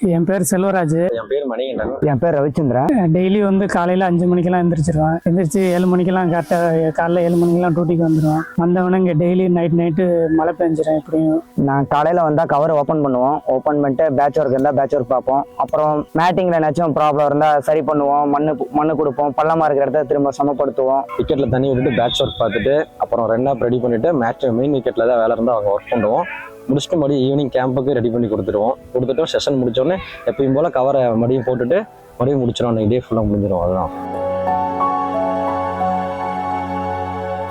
என் பேர் செல்வராஜ். என் பேர் மணிகண்டன். என் பேர் ரவிச்சந்திரன். டெய்லி வந்து காலையில் 5 மணிக்கெல்லாம் எந்திரிச்சிருவேன். எந்திரிச்சு 7 மணிக்கெல்லாம் கரெக்டாக காலைல 7 மணிக்கெல்லாம் டியூட்டிக்கு வந்துடுவேன். வந்தவொடனே இங்கே டெய்லி நைட்டு மழை பெஞ்சிடும். எப்படியும் நான் காலையில் வந்தால் கவர் ஓப்பன் பண்ணுவோம். ஓப்பன் பண்ணிட்டு பேட்ச் ஒர்க் இருந்தால் பேட்ச் ஒர்க் பார்ப்போம். அப்புறம் மேட்டிங்கில் ஏதாச்சும் ப்ராப்ளம் இருந்தால் சரி பண்ணுவோம். மண்ணு கொடுப்போம். பள்ளமாக இருக்கிற இடத்த திரும்ப சமப்படுத்துவோம். விக்கெட்டில் தண்ணி விட்டுட்டு பேட்ச் ஒர்க் பார்த்துட்டு அப்புறம் 2 ரெடி பண்ணிவிட்டு மேட்ச் மெயின் விக்கெட்டில் தான் வேலை இருந்தால் அவங்க ஒர்க் பண்ணுவோம். முடிச்சுட்டு மறுபடியும் ஈவினிங் கேம்புக்கு ரெடி பண்ணி கொடுத்துட்டு செஷன் முடிச்சோடனே எப்பயும் போல் கவரை மறுபடியும் போட்டுட்டு மறுபடியும் முடிச்சிடும். அன்றைக்கி டே ஃபுல்லாக முடிஞ்சிடும். அதுதான்.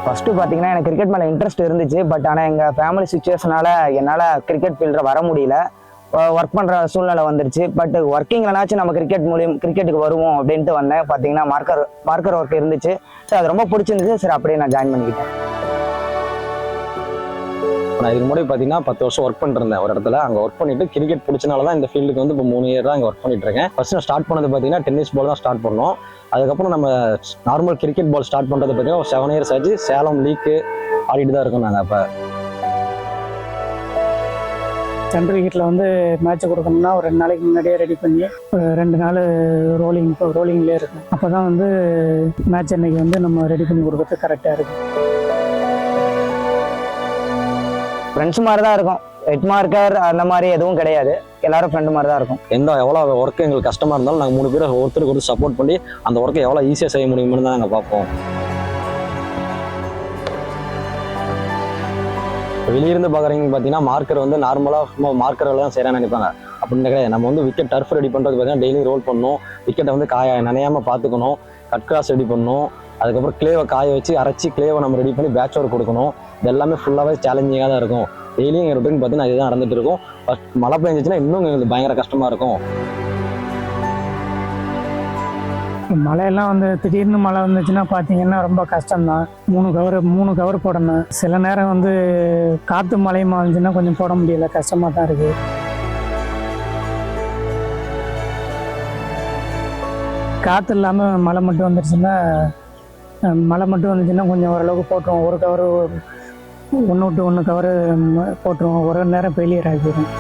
ஃபஸ்ட்டு பார்த்தீங்கன்னா எனக்கு கிரிக்கெட் மேலே இன்ட்ரெஸ்ட் இருந்துச்சு. பட் ஆனால் எங்கள் ஃபேமிலி சுச்சுவேஷனால் என்னால் கிரிக்கெட் ஃபீல்டில் வர முடியல. ஒர்க் பண்ணுற சூழ்நிலை வந்துருச்சு. பட் ஒர்க்கிங்லனாச்சும் நம்ம கிரிக்கெட்டுக்கு வருவோம் அப்படின்ட்டு வந்தேன். பார்த்தீங்கன்னா மார்க்கர் ஒர்க் இருந்துச்சு. சரி, அது ரொம்ப பிடிச்சிருந்துச்சு. சரி, அப்படியே நான் ஜாயின் பண்ணிக்கிட்டேன். நான் இதுக்கு முன்னாடி பார்த்தீங்கன்னா 10 வருஷம் ஒர்க் பண்ணிருந்தேன் ஒரு இடத்துல. அங்கே ஒர்க் பண்ணிட்டு கிரிக்கெட் பிடிச்சனால தான் இந்த ஃபீல்டுக்கு வந்து இப்போ 3 இயர் தான் அங்கே ஒர்க் பண்ணிட்டு இருக்கேன். ஃபர்ஸ்ட் நான் ஸ்டார்ட் பண்ணது பார்த்தீங்கன்னா டென்னிஸ் பால் தான் ஸ்டார்ட் பண்ணோம். அதுக்கப்புறம் நம்ம நார்மல் கிரிக்கெட் பால் ஸ்டார்ட் பண்ணுறது பார்த்தீங்கன்னா ஒரு 7 இயர்ஸ் ஆச்சு. சேலம் லீக்கு ஆடிட்டு தான் இருக்கோம் நாங்கள். அப்போ சென்ட்ரல் விக்கெட்டில் வந்து மேட்ச் கொடுக்கணும்னா ஒரு 2 நாளைக்கு முன்னாடியே ரெடி பண்ணி 2 நாள் ரோலிங்லேயே இருக்கும். அப்போ தான் வந்து மேட்ச் அன்னைக்கு வந்து நம்ம ரெடி பண்ணி கொடுக்கறது கரெக்டாக இருக்கும். ஃப்ரெண்ட்ஸ் மாதிரி தான் இருக்கும். ஹெட் மார்க்கர் அந்த மாதிரி எதுவும் கிடையாது. எல்லாரும் ஃப்ரெண்டு மாதிரி தான் இருக்கும். எவ்வளோ ஒர்க்கு எங்களுக்கு கஷ்டமாக இருந்தாலும் நாங்கள் 3 பேர் ஒருத்தருக்கு சப்போர்ட் பண்ணி அந்த ஒர்க்கை எவ்வளோ ஈஸியாக செய்ய முடியும்னு தான் நாங்கள் பார்ப்போம். வெளியிருந்து பார்க்குறீங்கன்னு பார்த்தீங்கன்னா மார்க்கர் வந்து நார்மலாக சும்மா மார்க்கரில் தான் செய்கிறான்னு நினைப்பாங்க. அப்படின்னு கிடையாது. நம்ம வந்து விக்கெட் டர்ஃப் ரெடி பண்ணுறது பார்த்தீங்கன்னா டெய்லி ரோல் பண்ணணும். விக்கெட்டை வந்து நனையாமல் பார்த்துக்கணும். கட் கிராஸ் ரெடி பண்ணணும். அதுக்கப்புறம் கிளேவை காய வச்சு அரைச்சி கிளேவை நம்ம ரெடி பண்ணி பேட்ச் ஒர்க் கொடுக்கணும். இது எல்லாமே ஃபுல்லாகவே சேலஞ்சிங்காக தான் இருக்கும். டெய்லியும் எங்கள் ரொட்டீன் பார்த்தீங்கன்னா இதுதான் நடந்துட்டு இருக்கும். ஃபஸ்ட் மழை பெஞ்சிச்சுன்னா இன்னும் எங்களுக்கு பயங்கர கஷ்டமாக இருக்கும். மழையெல்லாம் வந்து திடீர்னு மழை வந்துச்சுன்னா பார்த்தீங்கன்னா ரொம்ப கஷ்டம்தான். 3 கவர் போடணும். சில நேரம் வந்து காற்று மழையுமா வந்துச்சுன்னா கொஞ்சம் போட முடியல, கஷ்டமாக தான் இருக்குது. காற்று இல்லாமல் மழை மட்டும் வந்துச்சுன்னா கொஞ்சம் ஓரளவுக்கு போட்டுருவோம். ஒரு கவர் 1 விட்டு 1 கவர் போட்டுருவோம். ஒரு நேரம் ஃபெயிலியர் ஆகிடும்.